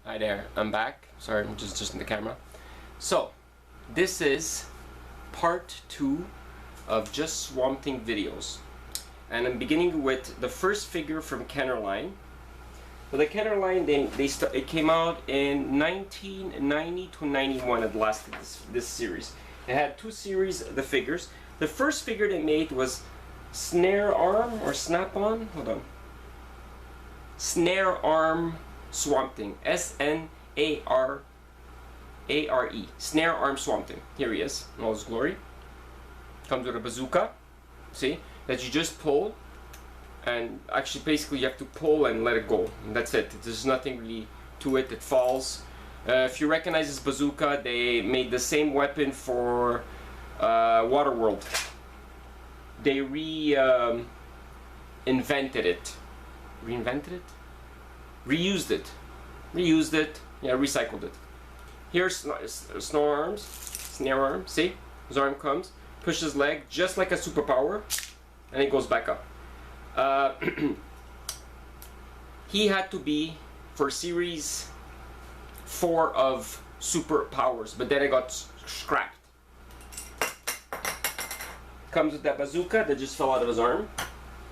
Hi there, I'm back. Sorry, I'm just in the camera. So, this is part 2 of just Swamp Thing videos. And I'm beginning with the first figure from Kenner line. So the Kenner line, it came out in 1990 to 91 at last this series. It had 2 series of the figures. The first figure they made was Snare Arm or Snap-on? Hold on. Snare Arm Swamp Thing. S-N-A-R-A-R-E. Snare Arm Swamp Thing. Here he is in all his glory. Comes with a bazooka. See? That you just pull. And actually, basically, you have to pull and let it go. And that's it. There's nothing really to it. It falls. If you recognize this bazooka, they made the same weapon for Waterworld. They reinvented it. Reinvented it? Reused it. Reused it. Yeah, recycled it. Here's Snare Arms. Snare Arm. See? His arm comes, pushes his leg just like a superpower, and it goes back up. He had to be for series 4 of superpowers, but then it got scrapped. Comes with that bazooka that just fell out of his arm,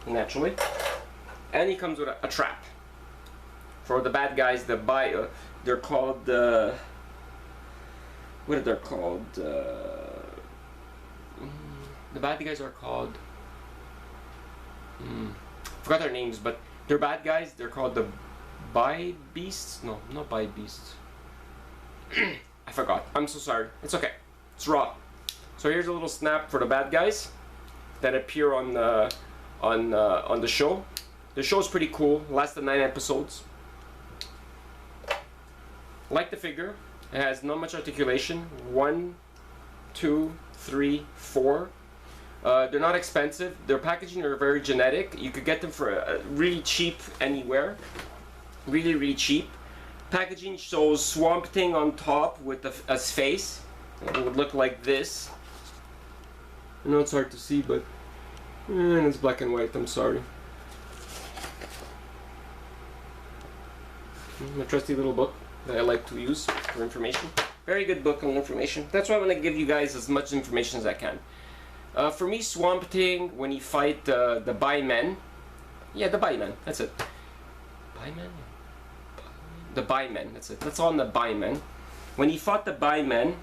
naturally, and he comes with a trap. For the bad guys that buy, they're called what are they called? The bad guys are called. Forgot their names, but they're bad guys. They're called the By Beasts. No, not By Beasts. I forgot. I'm so sorry. It's okay. It's raw. So here's a little snap for the bad guys that appear on the show. The show's pretty cool. Lasted 9 episodes. Like the figure, it has not much articulation. 1, 2, 3, 4. They're not expensive. Their packaging are very genetic. You could get them for really cheap anywhere. Really, really cheap. Packaging shows Swamp Thing on top with a face. It would look like this. I know it's hard to see, but it's black and white. I'm sorry. My trusty little book that I like to use for information. Very good book on information. That's why I'm going to give you guys as much information as I can. For me, Swamp Thing, when you fight the Bymen, yeah, the Bymen, that's it. Bymen? The Bymen, that's it. That's on the Bymen. When he fought the Bymen,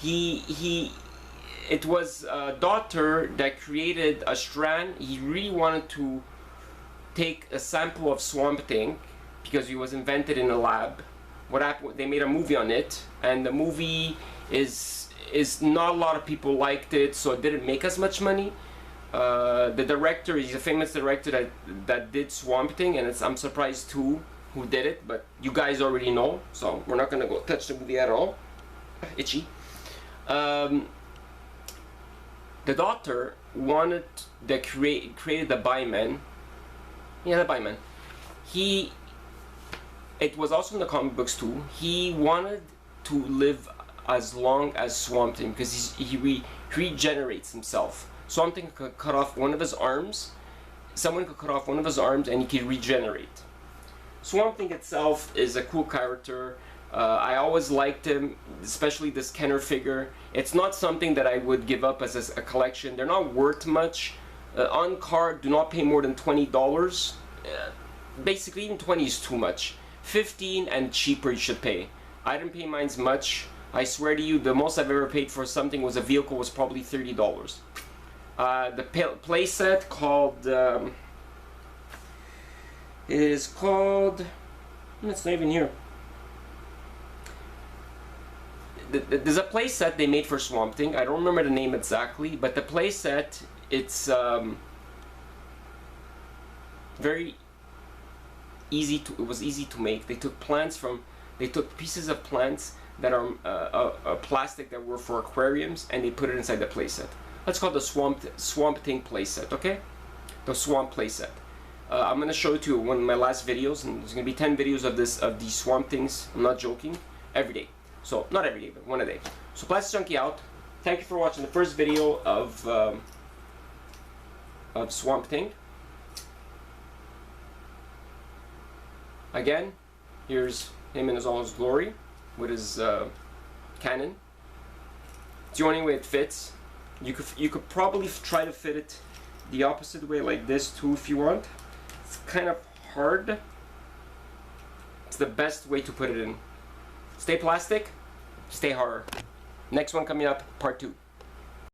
it was a doctor that created a strand. He really wanted to take a sample of Swamp Thing because he was invented in a lab. What happened? They made a movie on it, and the movie is not a lot of people liked it, so it didn't make as much money. The director, he's a famous director that did Swamp Thing, and I'm surprised too who did it, but you guys already know, so we're not gonna go touch the movie at all. Itchy. The doctor wanted created the Byman. Yeah, the Byman. It was also in the comic books too. He wanted to live as long as Swamp Thing because he regenerates himself. Swamp Thing could cut off one of his arms. Someone could cut off one of his arms and he could regenerate. Swamp Thing itself is a cool character. I always liked him, especially this Kenner figure. It's not something that I would give up as a collection. They're not worth much. On card, do not pay more than $20. Basically, even 20 is too much. 15 and cheaper you should pay. I didn't pay mine much. I swear to you, the most I've ever paid for something was a vehicle was probably $30. The playset called it is called. It's not even here. There's a playset they made for Swamp Thing. I don't remember the name exactly, but the playset it's very easy to. It was easy to make. They took pieces of plants that are plastic that were for aquariums, and they put it inside the playset. That's called the Swamp Thing playset. Okay, the Swamp playset. I'm gonna show it to you in one of my last videos, and there's gonna be 10 videos of these Swamp Things. I'm not joking. Every day. So not every day, but one a day. So Plasticjunky out. Thank you for watching the first video of Swamp Thing. Again, here's him in his all his glory with his cannon. It's the only way it fits. You could probably try to fit it the opposite way like this too if you want. It's kind of hard. It's the best way to put it in. Stay plastic, stay horror. Next one coming up, part 2.